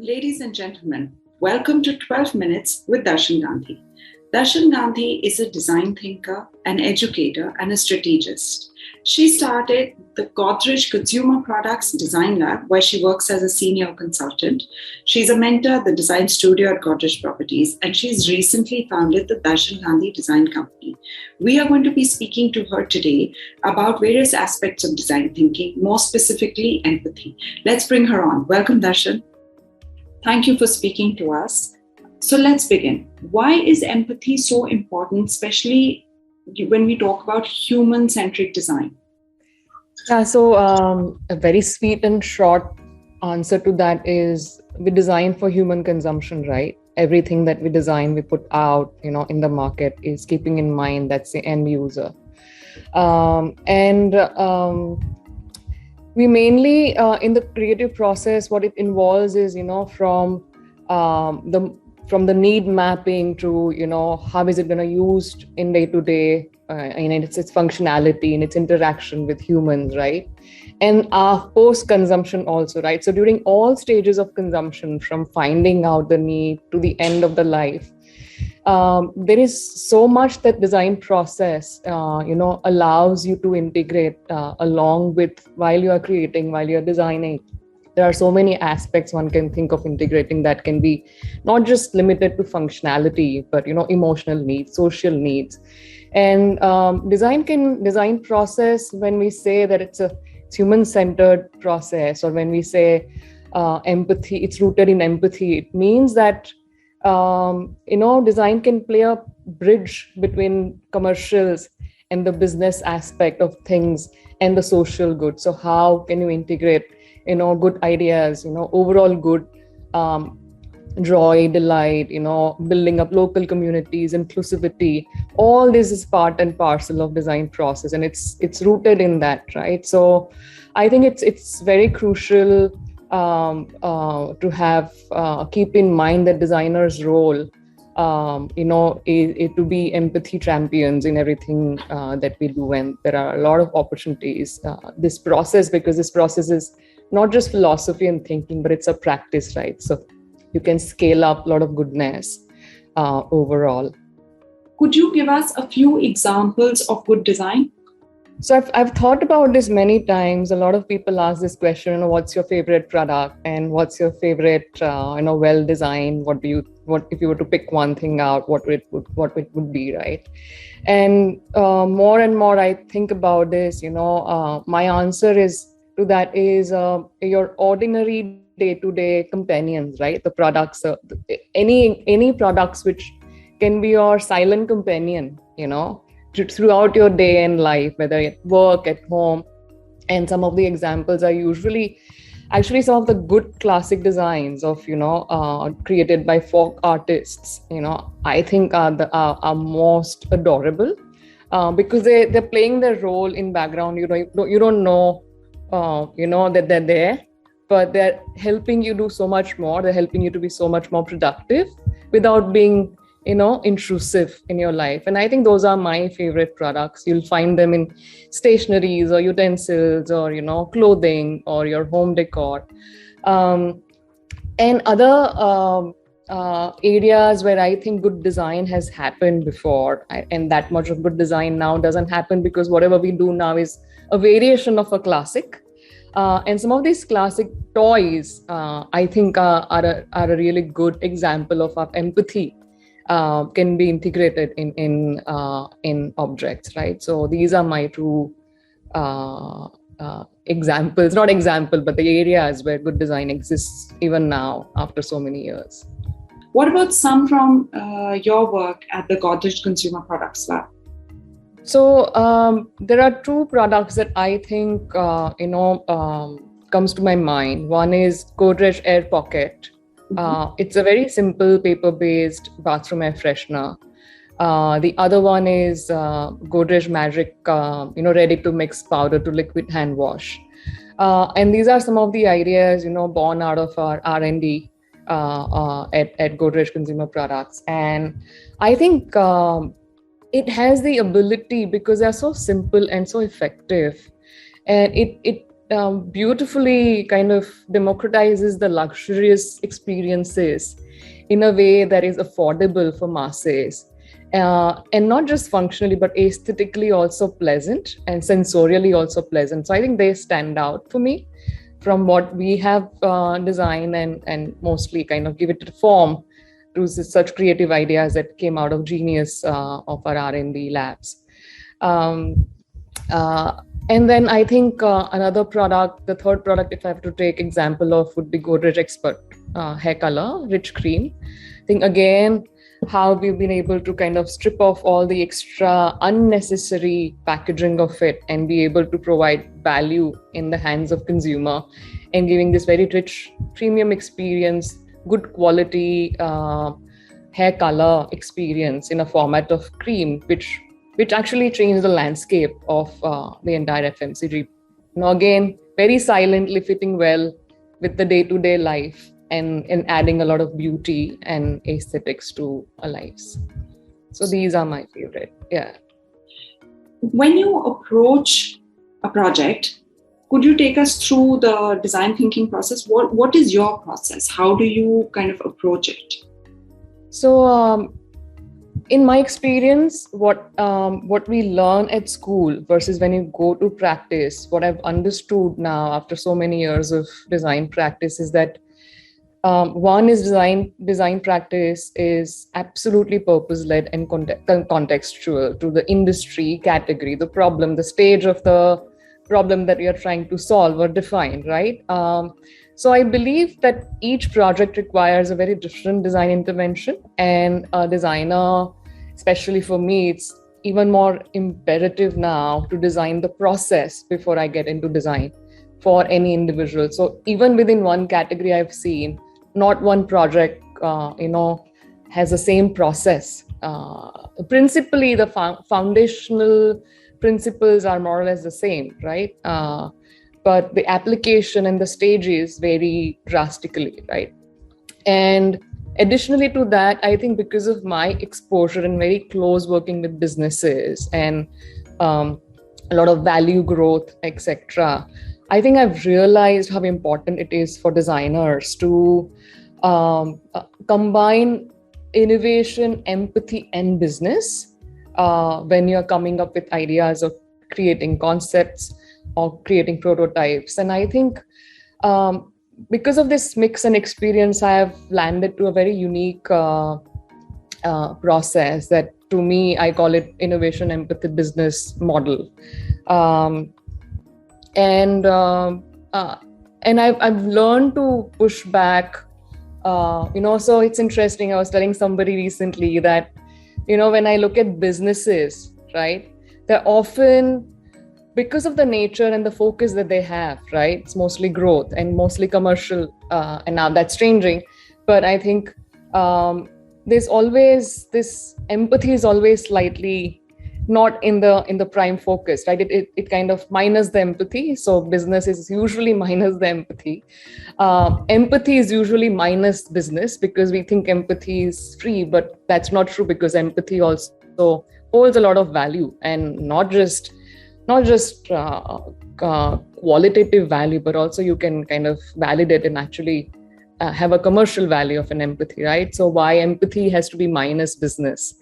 Ladies and gentlemen, welcome to 12 Minutes with Darshan-Gandhi. Darshan-Gandhi is a design thinker, an educator, and a strategist. She started the Godrej Consumer Products Design Lab, where she works as a senior consultant. She's a mentor at the design studio at Godrej Properties, and she's recently founded the Darshan-Gandhi Design Company. We are going to be speaking to her today about various aspects of design thinking, more specifically empathy. Let's bring her on. Welcome, Darshan. Thank you for speaking to us. So let's begin. Why is empathy so important, especially when we talk about human-centric design? So a very sweet and short answer to that is we design for human consumption, right? Everything that we design, we put out, in the market is keeping in mind that's the end user. We mainly, in the creative process, what it involves is, from the need mapping to, how is it going to used in day-to-day, in its functionality, in its interaction with humans, right? And post-consumption also, right? So during all stages of consumption, from finding out the need to the end of the life, there is so much that design process, allows you to integrate along with while you are creating, while you're designing. There are so many aspects one can think of integrating that can be not just limited to functionality, but, emotional needs, social needs. And design process, when we say that it's a human-centered process, or when we say empathy, it's rooted in empathy, it means that design can play a bridge between commercials and the business aspect of things and the social good. So how can you integrate, good ideas, overall good, joy, delight, building up local communities, inclusivity. All this is part and parcel of design process, and it's rooted in that, right? So I think it's very crucial to have keep in mind that designers' role, to be empathy champions in everything that we do. And there are a lot of opportunities. This process is not just philosophy and thinking, but it's a practice, right? So you can scale up a lot of goodness overall. Could you give us a few examples of good design? So I've thought about this many times. A lot of people ask this question, what's your favorite product and what's your favorite, well-designed, what if you were to pick one thing out, what it would be, right? And more and more I think about this, my answer to that is your ordinary day-to-day companions, right? The products, any products which can be your silent companion, throughout your day and life, whether at work, at home. And some of the examples are usually actually some of the good classic designs of, created by folk artists, I think are most adorable because they're playing their role in background. You don't know, that they're there, but they're helping you do so much more. They're helping you to be so much more productive without being intrusive in your life. And I think those are my favorite products. You'll find them in stationeries or utensils or, clothing or your home decor. And other areas where I think good design has happened before, and that much of good design now doesn't happen because whatever we do now is a variation of a classic. And some of these classic toys, I think are a really good example of our empathy can be integrated in objects, right? So these are my two examples, not example, but the areas where good design exists even now after so many years. What about some from your work at the Godrej Consumer Products Lab? So there are two products that I think, comes to my mind. One is Godrej Air Pocket. It's a very simple paper-based bathroom air freshener. The other one is Godrej Magic, ready-to-mix powder to liquid hand wash. And these are some of the ideas, born out of our R&D at Godrej Consumer Products. And I think it has the ability, because they're so simple and so effective, and it beautifully kind of democratizes the luxurious experiences in a way that is affordable for masses, and not just functionally but aesthetically also pleasant and sensorially also pleasant. So I think they stand out for me from what we have designed, and mostly kind of give it a form to such creative ideas that came out of genius of our R&D labs. Um, uh, and then I think another product, the third product, if I have to take example of, would be Godrej Expert Hair Color Rich Cream. I think again, how we've been able to kind of strip off all the extra unnecessary packaging of it and be able to provide value in the hands of consumer, and giving this very rich premium experience, good quality hair color experience in a format of cream, which actually changed the landscape of the entire FMCG. Now again, very silently fitting well with the day-to-day life, and adding a lot of beauty and aesthetics to our lives. So these are my favorite. Yeah. When you approach a project, could you take us through the design thinking process? What is your process? How do you kind of approach it? So in my experience, what we learn at school versus when you go to practice, what I've understood now after so many years of design practice is that one is design practice is absolutely purpose-led and contextual to the industry, category, the problem, the stage of the problem that you're trying to solve or define, right? So I believe that each project requires a very different design intervention, and a designer, especially for me, it's even more imperative now to design the process before I get into design for any individual. So even within one category, I've seen not one project, has the same process. Principally, the foundational principles are more or less the same, right? But the application and the stages vary drastically, right? And additionally to that, I think because of my exposure and very close working with businesses and a lot of value growth, etc., I think I've realized how important it is for designers to combine innovation, empathy, and business when you're coming up with ideas or creating concepts or creating prototypes. And I think because of this mix and experience, I have landed to a very unique process that, to me, I call it innovation, empathy, business model. And I've learned to push back, so it's interesting. I was telling somebody recently that, when I look at businesses, right, they're often, because of the nature and the focus that they have, right, it's mostly growth and mostly commercial, and now that's changing. But I think there's always this empathy is always slightly not in the prime focus, right? It kind of minus the empathy. So business is usually minus the empathy. Empathy is usually minus business, because we think empathy is free, but that's not true, because empathy also holds a lot of value, and not just qualitative value, but also you can kind of validate and actually have a commercial value of an empathy, right? So why empathy has to be minus business?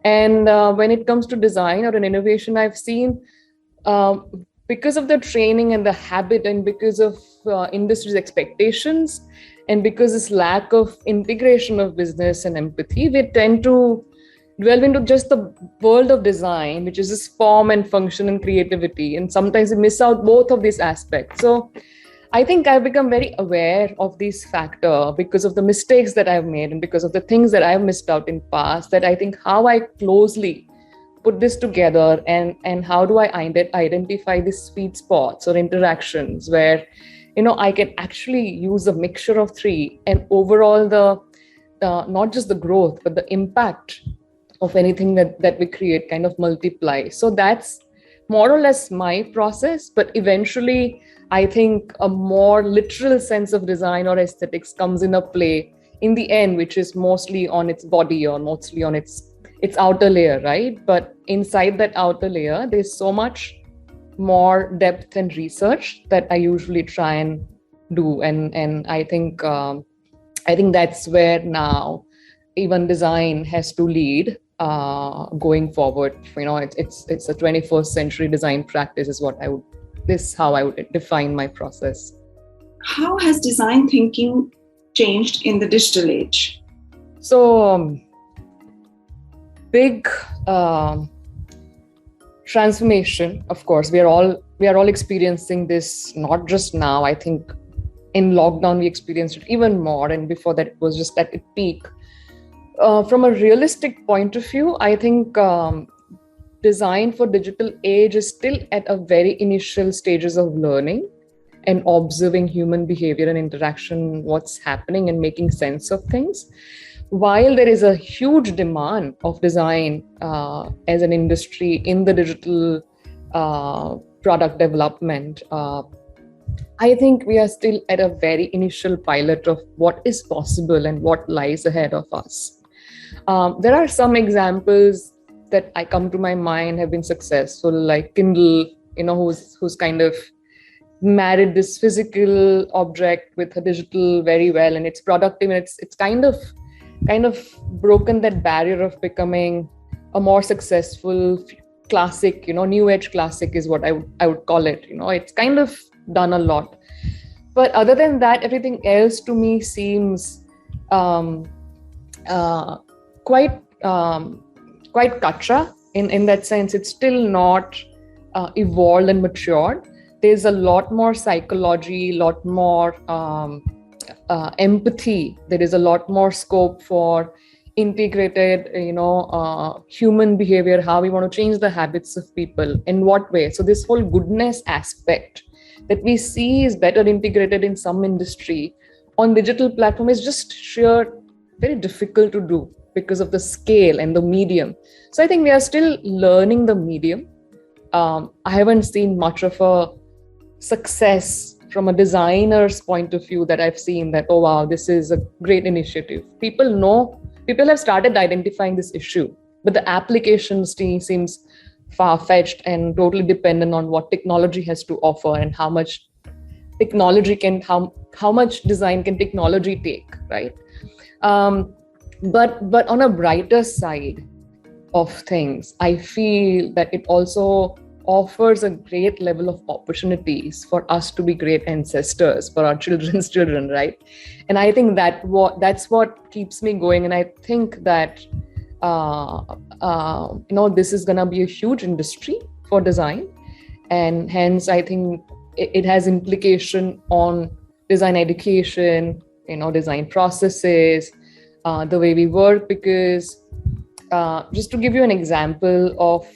And when it comes to design or an innovation, I've seen, because of the training and the habit, and because of industry's expectations, and because this lack of integration of business and empathy, we tend to delve into just the world of design, which is this form and function and creativity. And sometimes we miss out both of these aspects. So I think I've become very aware of this factor because of the mistakes that I've made and because of the things that I've missed out in past, that I think how I closely put this together, and how do I identify the sweet spots or interactions where, I can actually use a mixture of three, and overall the not just the growth, but the impact of anything that we create kind of multiply. So that's more or less my process. But eventually, I think a more literal sense of design or aesthetics comes in a play in the end, which is mostly on its body or mostly on its outer layer, right? But inside that outer layer, there's so much more depth and research that I usually try and do, and I think that's where now even design has to lead going forward. It's a 21st century design practice is how I would define my process. How has design thinking changed in the digital age? So big transformation. Of course, we are all experiencing this, not just now. I think in lockdown we experienced it even more, and before that it was just at its peak. From a realistic point of view, I think design for digital age is still at a very initial stages of learning and observing human behavior and interaction, what's happening, and making sense of things. While there is a huge demand of design as an industry in the digital product development, I think we are still at a very initial pilot of what is possible and what lies ahead of us. There are some examples that I come to my mind have been successful, like Kindle, who's kind of married this physical object with a digital very well, and it's productive, and it's kind of broken that barrier of becoming a more successful classic, new age classic is what I would call it. It's kind of done a lot. But other than that, everything else to me seems quite kacha in that sense. It's still not evolved and matured. There's a lot more psychology, a lot more empathy. There is a lot more scope for integrated, human behavior, how we want to change the habits of people, in what way. So this whole goodness aspect that we see is better integrated in some industry on digital platform is just very difficult to do because of the scale and the medium. So I think we are still learning the medium. I haven't seen much of a success from a designer's point of view that I've seen that, oh wow, this is a great initiative. People have started identifying this issue, but the application seems far-fetched and totally dependent on what technology has to offer and how much how much design can technology take, right? But on a brighter side of things, I feel that it also offers a great level of opportunities for us to be great ancestors for our children's children, right? And I think that's what keeps me going. And I think that this is going to be a huge industry for design, and hence I think it has implication on design education, design processes, the way we work. Because just to give you an example of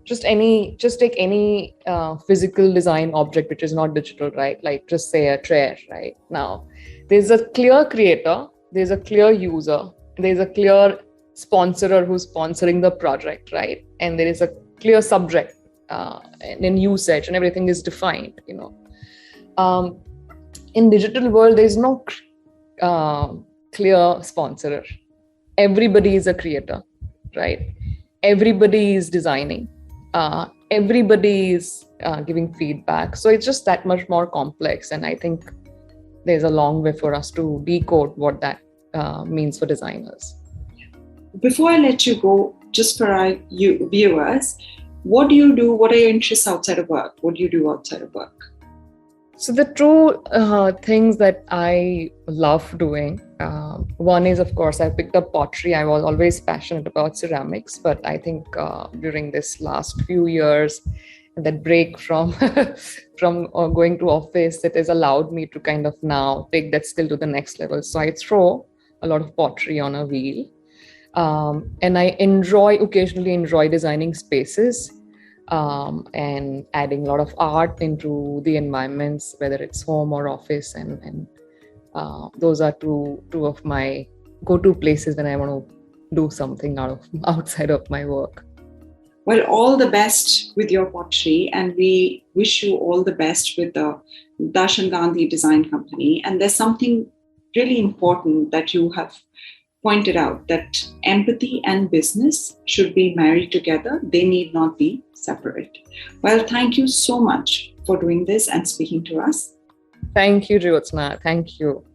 just take any physical design object which is not digital, right? Like just say a chair, right? Now there's a clear creator, there's a clear user, there's a clear sponsorer who's sponsoring the project, right? And there is a clear subject and in usage, and everything is defined. In digital world, there's no clear sponsorer. Everybody is a creator, right? Everybody is designing. Everybody is giving feedback. So it's just that much more complex. And I think there's a long way for us to decode what that means for designers. Before I let you go, just for our viewers, what do you do? What are your interests outside of work? What do you do outside of work? So the two things that I love doing, one is, of course, I picked up pottery. I was always passionate about ceramics, but I think during this last few years, that break from going to office, it has allowed me to kind of now take that skill to the next level. So I throw a lot of pottery on a wheel, and I occasionally enjoy designing spaces. And adding a lot of art into the environments, whether it's home or office, and those are two of my go-to places when I want to do something outside of my work. Well, all the best with your pottery, and we wish you all the best with the Darshan-Gandhi Design Company. And there's something really important that you have pointed out that empathy and business should be married together. They need not be separate. Well, thank you so much for doing this and speaking to us. Thank you, Jyotsna. Thank you.